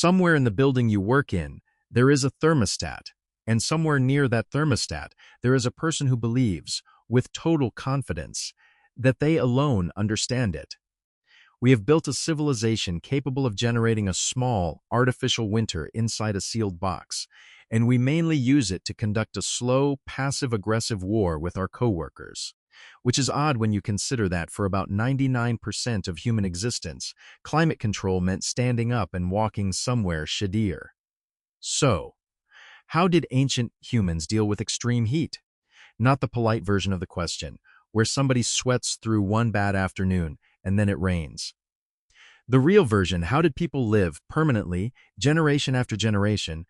Somewhere in the building you work in, there is a thermostat, and somewhere near that thermostat, there is a person who believes, with total confidence, that they alone understand it. We have built a civilization capable of generating a small, artificial winter inside a sealed box, and we mainly use it to conduct a slow, passive-aggressive war with our coworkers. Which is odd when you consider that for about 99% of human existence, climate control meant standing up and walking somewhere shadier. So, how did ancient humans deal with extreme heat? Not the polite version of the question, where somebody sweats through one bad afternoon and then it rains. The real version, how did people live permanently, generation after generation,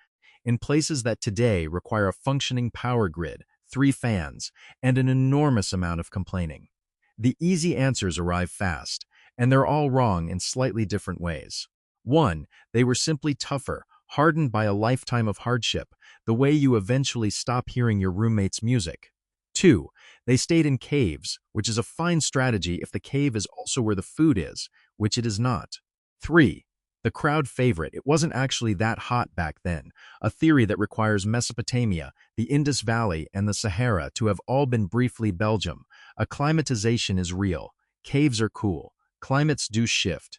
in places that today require a functioning power grid, 3 fans, and an enormous amount of complaining? The easy answers arrive fast, and they're all wrong in slightly different ways. 1. They were simply tougher, hardened by a lifetime of hardship, the way you eventually stop hearing your roommate's music. 2. They stayed in caves, which is a fine strategy if the cave is also where the food is, which it is not. 3. The crowd favorite, it wasn't actually that hot back then, a theory that requires Mesopotamia, the Indus Valley, and the Sahara to have all been briefly Belgium. Acclimatization is real. Caves are cool. Climates do shift.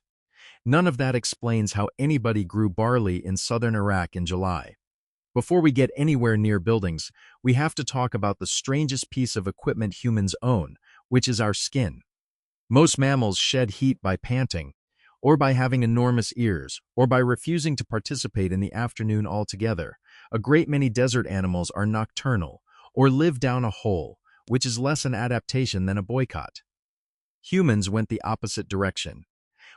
None of that explains how anybody grew barley in southern Iraq in July. Before we get anywhere near buildings, we have to talk about the strangest piece of equipment humans own, which is our skin. Most mammals shed heat by panting, or by having enormous ears, or by refusing to participate in the afternoon altogether. A great many desert animals are nocturnal, or live down a hole, which is less an adaptation than a boycott. Humans went the opposite direction.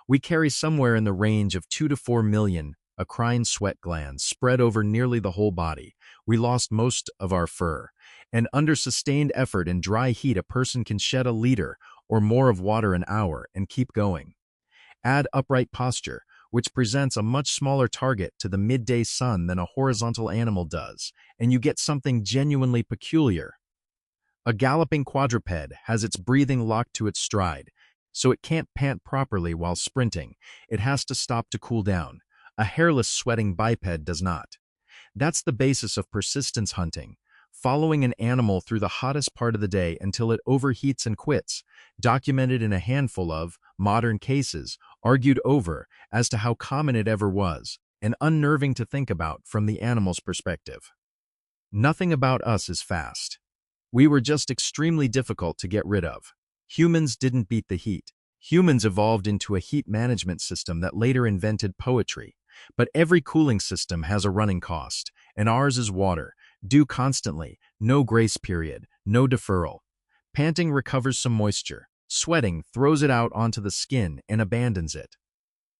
We carry somewhere in the range of 2 to 4 million acrine sweat glands spread over nearly the whole body. We lost most of our fur, and under sustained effort in dry heat a person can shed a liter or more of water an hour and keep going. Add upright posture, which presents a much smaller target to the midday sun than a horizontal animal does, and you get something genuinely peculiar. A galloping quadruped has its breathing locked to its stride, so it can't pant properly while sprinting. It has to stop to cool down. A hairless sweating biped does not. That's the basis of persistence hunting, following an animal through the hottest part of the day until it overheats and quits, documented in a handful of modern cases, argued over as to how common it ever was, and unnerving to think about from the animal's perspective. Nothing about us is fast. We were just extremely difficult to get rid of. Humans didn't beat the heat. Humans evolved into a heat management system that later invented poetry. But every cooling system has a running cost, and ours is water, due constantly, no grace period, no deferral. Panting recovers some moisture. Sweating throws it out onto the skin and abandons it.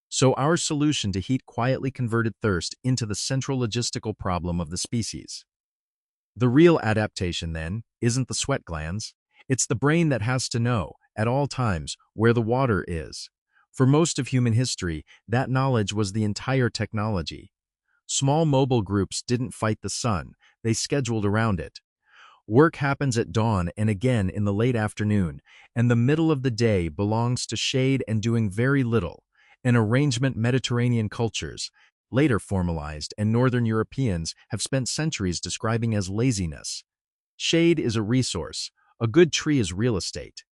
So our solution to heat quietly converted thirst into the central logistical problem of the species. The real adaptation, then, isn't the sweat glands. It's the brain that has to know, at all times, where the water is. For most of human history, that knowledge was the entire technology. Small mobile groups didn't fight the sun, they scheduled around it. Work happens at dawn and again in the late afternoon, and the middle of the day belongs to shade and doing very little, an arrangement Mediterranean cultures, later formalized and Northern Europeans have spent centuries describing as laziness. Shade is a resource. A good tree is real estate.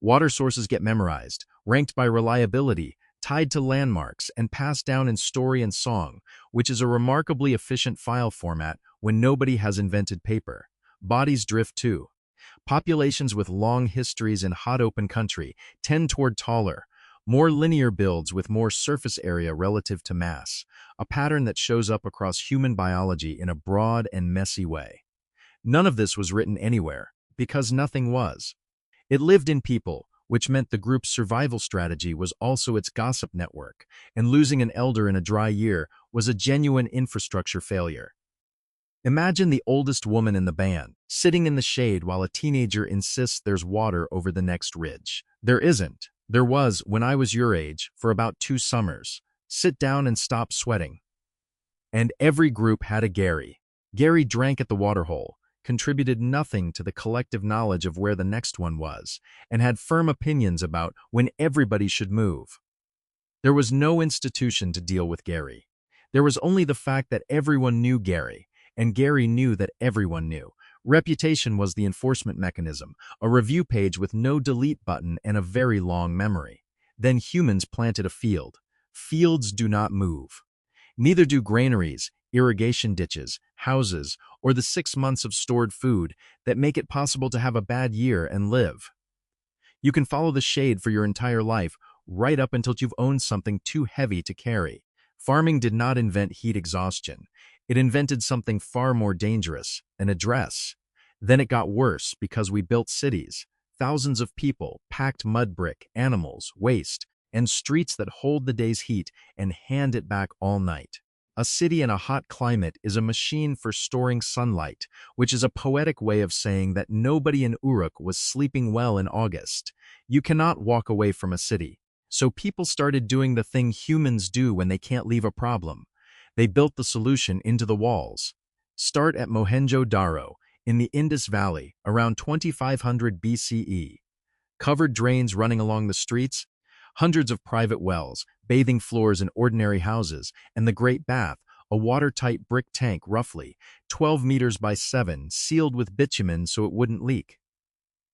Water sources get memorized, ranked by reliability, tied to landmarks, and passed down in story and song, which is a remarkably efficient file format when nobody has invented paper. Bodies drift too. Populations with long histories in hot open country tend toward taller, more linear builds with more surface area relative to mass, a pattern that shows up across human biology in a broad and messy way. None of this was written anywhere, because nothing was. It lived in people, which meant the group's survival strategy was also its gossip network, and losing an elder in a dry year was a genuine infrastructure failure. Imagine the oldest woman in the band, sitting in the shade while a teenager insists there's water over the next ridge. There isn't. There was, when I was your age, for about 2 summers. Sit down and stop sweating. And every group had a Gary. Gary drank at the waterhole, contributed nothing to the collective knowledge of where the next one was, and had firm opinions about when everybody should move. There was no institution to deal with Gary. There was only the fact that everyone knew Gary, and Gary knew that everyone knew. Reputation was the enforcement mechanism, a review page with no delete button and a very long memory. Then humans planted a field. Fields do not move. Neither do granaries, irrigation ditches, houses, or the 6 months of stored food that make it possible to have a bad year and live. You can follow the shade for your entire life, right up until you've owned something too heavy to carry. Farming did not invent heat exhaustion. It invented something far more dangerous, an address. Then it got worse because we built cities. Thousands of people, packed mud brick, animals, waste, and streets that hold the day's heat and hand it back all night. A city in a hot climate is a machine for storing sunlight, which is a poetic way of saying that nobody in Uruk was sleeping well in August. You cannot walk away from a city. So people started doing the thing humans do when they can't leave a problem. They built the solution into the walls. Start at Mohenjo-daro, in the Indus Valley, around 2500 BCE. Covered drains running along the streets, hundreds of private wells, bathing floors in ordinary houses, and the Great Bath, a watertight brick tank roughly 12 meters by 7, sealed with bitumen so it wouldn't leak.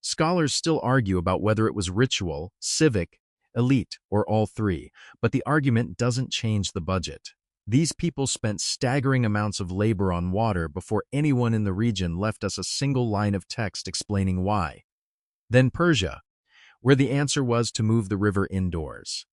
Scholars still argue about whether it was ritual, civic, elite, or all three, but the argument doesn't change the budget. These people spent staggering amounts of labor on water before anyone in the region left us a single line of text explaining why. Then Persia, where the answer was to move the river indoors.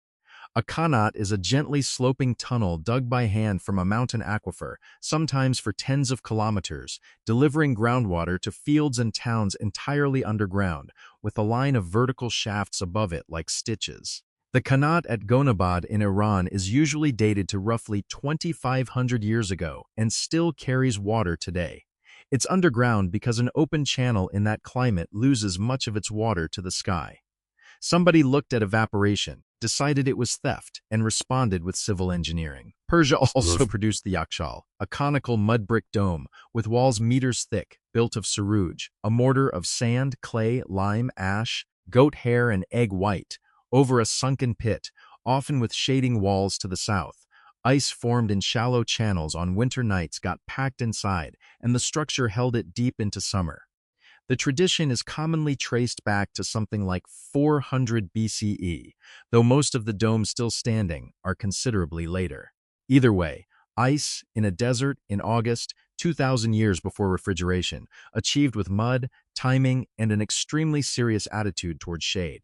A qanat is a gently sloping tunnel dug by hand from a mountain aquifer, sometimes for tens of kilometers, delivering groundwater to fields and towns entirely underground, with a line of vertical shafts above it like stitches. The qanat at Gonabad in Iran is usually dated to roughly 2,500 years ago and still carries water today. It's underground because an open channel in that climate loses much of its water to the sky. Somebody looked at evaporation, decided it was theft, and responded with civil engineering. Persia also produced the yakhchal, a conical mud brick dome with walls meters thick, built of sarouj, a mortar of sand, clay, lime, ash, goat hair, and egg white, over a sunken pit, often with shading walls to the south. Ice formed in shallow channels on winter nights got packed inside, and the structure held it deep into summer. The tradition is commonly traced back to something like 400 BCE, though most of the domes still standing are considerably later. Either way, ice in a desert in August, 2,000 years before refrigeration, achieved with mud, timing, and an extremely serious attitude toward shade.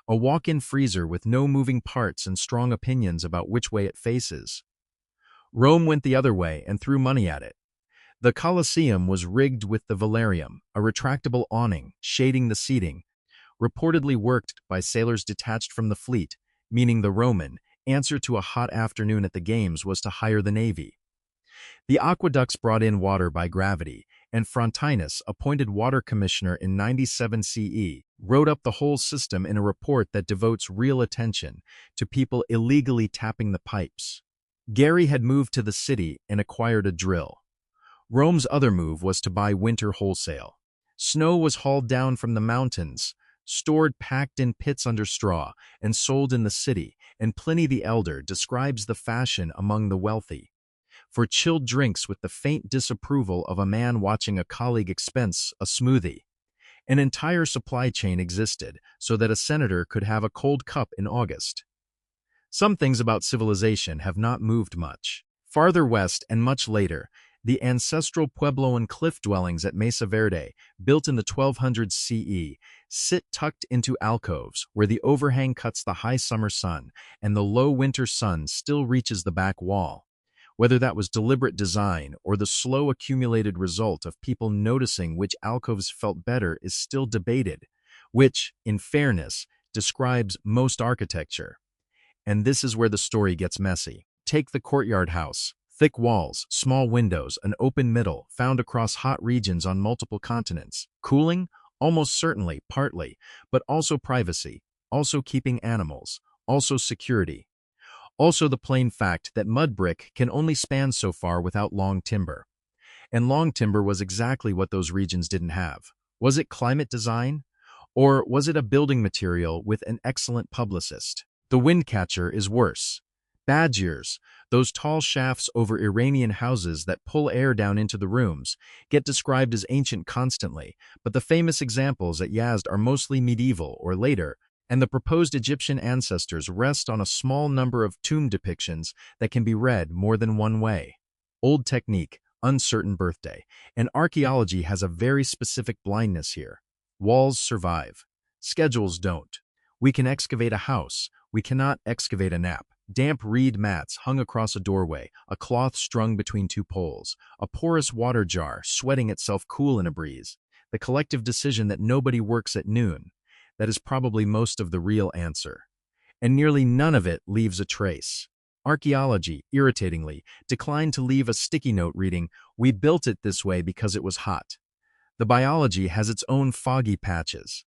A walk-in freezer with no moving parts and strong opinions about which way it faces. Rome went the other way and threw money at it. The Colosseum was rigged with the velarium, a retractable awning shading the seating, reportedly worked by sailors detached from the fleet, meaning the Roman answer to a hot afternoon at the games was to hire the navy. The aqueducts brought in water by gravity, and Frontinus, appointed water commissioner in 97 CE, wrote up the whole system in a report that devotes real attention to people illegally tapping the pipes. Gary had moved to the city and acquired a drill. Rome's other move was to buy winter wholesale. Snow was hauled down from the mountains, stored packed in pits under straw, and sold in the city, and Pliny the Elder describes the fashion among the wealthy. For chilled drinks with the faint disapproval of a man watching a colleague expense a smoothie. An entire supply chain existed so that a senator could have a cold cup in August. Some things about civilization have not moved much. Farther west and much later, the ancestral Puebloan cliff dwellings at Mesa Verde, built in the 1200s CE, sit tucked into alcoves where the overhang cuts the high summer sun and the low winter sun still reaches the back wall. Whether that was deliberate design or the slow accumulated result of people noticing which alcoves felt better is still debated, which, in fairness, describes most architecture. And this is where the story gets messy. Take the courtyard house. Thick walls, small windows, an open middle, found across hot regions on multiple continents. Cooling? Almost certainly, partly, but also privacy, also keeping animals, also security. Also the plain fact that mud brick can only span so far without long timber. And long timber was exactly what those regions didn't have. Was it climate design? Or was it a building material with an excellent publicist? The wind catcher is worse. Shadiers, those tall shafts over Iranian houses that pull air down into the rooms, get described as ancient constantly, but the famous examples at Yazd are mostly medieval or later, and the proposed Egyptian ancestors rest on a small number of tomb depictions that can be read more than one way. Old technique, uncertain birthday, and archaeology has a very specific blindness here. Walls survive. Schedules don't. We can excavate a house. We cannot excavate a nap. Damp reed mats hung across a doorway, a cloth strung between two poles, a porous water jar sweating itself cool in a breeze. The collective decision that nobody works at noon. That is probably most of the real answer. And nearly none of it leaves a trace. Archaeology, irritatingly, declined to leave a sticky note reading, "We built it this way because it was hot." The biology has its own foggy patches.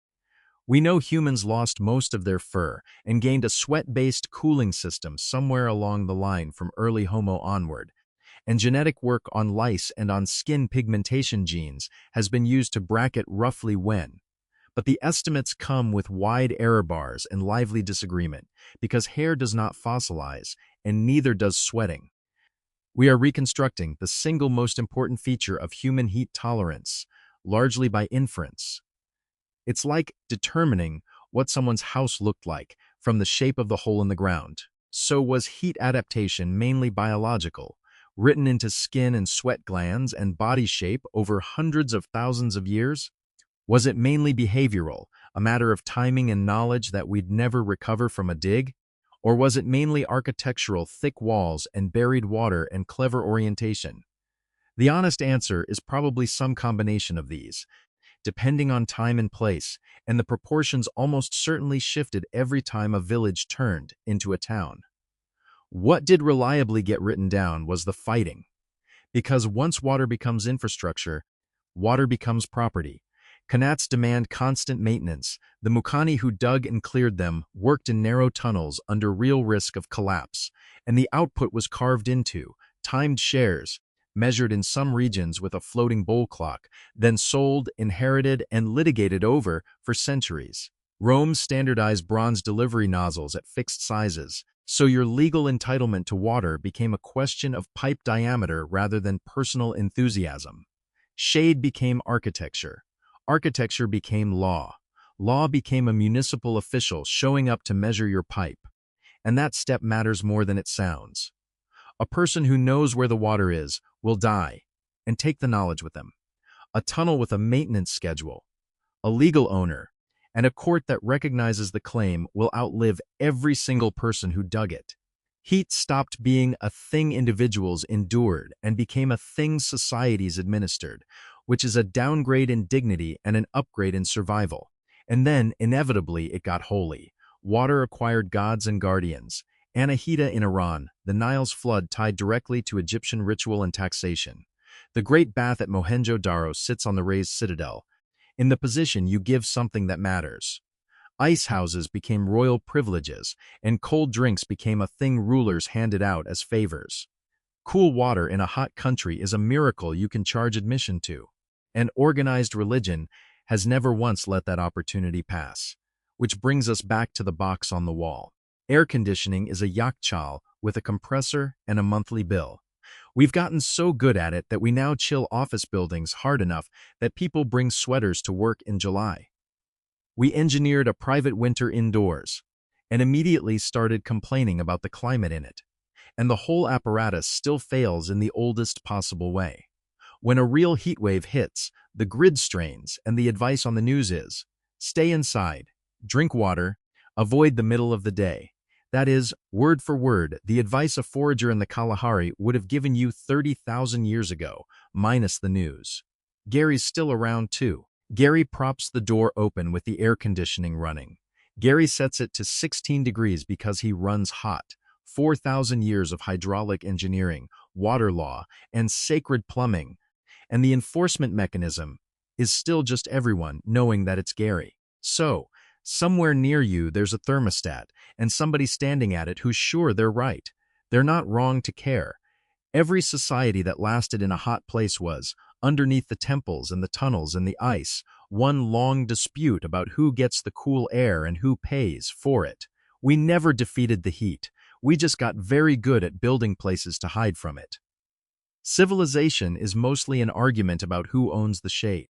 We know humans lost most of their fur and gained a sweat-based cooling system somewhere along the line from early Homo onward, and genetic work on lice and on skin pigmentation genes has been used to bracket roughly when. But the estimates come with wide error bars and lively disagreement, because hair does not fossilize, and neither does sweating. We are reconstructing the single most important feature of human heat tolerance, largely by inference. It's like determining what someone's house looked like from the shape of the hole in the ground. So was heat adaptation mainly biological, written into skin and sweat glands and body shape over hundreds of thousands of years? Was it mainly behavioral, a matter of timing and knowledge that we'd never recover from a dig? Or was it mainly architectural, thick walls and buried water and clever orientation? The honest answer is probably some combination of these, depending on time and place, and the proportions almost certainly shifted every time a village turned into a town. What did reliably get written down was the fighting. Because once water becomes infrastructure, water becomes property. Qanats demand constant maintenance. The Mukani who dug and cleared them worked in narrow tunnels under real risk of collapse, and the output was carved into, timed shares, measured in some regions with a floating bowl clock, then sold, inherited, and litigated over for centuries. Rome standardized bronze delivery nozzles at fixed sizes, so your legal entitlement to water became a question of pipe diameter rather than personal enthusiasm. Shade became architecture. Architecture became law. Law became a municipal official showing up to measure your pipe. And that step matters more than it sounds. A person who knows where the water is will die, and take the knowledge with them. A tunnel with a maintenance schedule, a legal owner, and a court that recognizes the claim will outlive every single person who dug it. Heat stopped being a thing individuals endured and became a thing societies administered, which is a downgrade in dignity and an upgrade in survival. And then, inevitably, it got holy. Water acquired gods and guardians. Anahita in Iran, the Nile's flood tied directly to Egyptian ritual and taxation. The Great Bath at Mohenjo-daro sits on the raised citadel. In the position, you give something that matters. Ice houses became royal privileges, and cold drinks became a thing rulers handed out as favors. Cool water in a hot country is a miracle you can charge admission to. And organized religion has never once let that opportunity pass. Which brings us back to the box on the wall. Air conditioning is a yakhchal with a compressor and a monthly bill. We've gotten so good at it that we now chill office buildings hard enough that people bring sweaters to work in July. We engineered a private winter indoors and immediately started complaining about the climate in it. And the whole apparatus still fails in the oldest possible way. When a real heat wave hits, the grid strains and the advice on the news is, stay inside, drink water, avoid the middle of the day. That is, word for word, the advice a forager in the Kalahari would have given you 30,000 years ago, minus the news. Gary's still around too. Gary props the door open with the air conditioning running. Gary sets it to 16 degrees because he runs hot. 4,000 years of hydraulic engineering, water law, and sacred plumbing. And the enforcement mechanism is still just everyone knowing that it's Gary. So, somewhere near you there's a thermostat, and somebody standing at it who's sure they're right. They're not wrong to care. Every society that lasted in a hot place was, underneath the temples and the tunnels and the ice, one long dispute about who gets the cool air and who pays for it. We never defeated the heat. We just got very good at building places to hide from it. Civilization is mostly an argument about who owns the shade.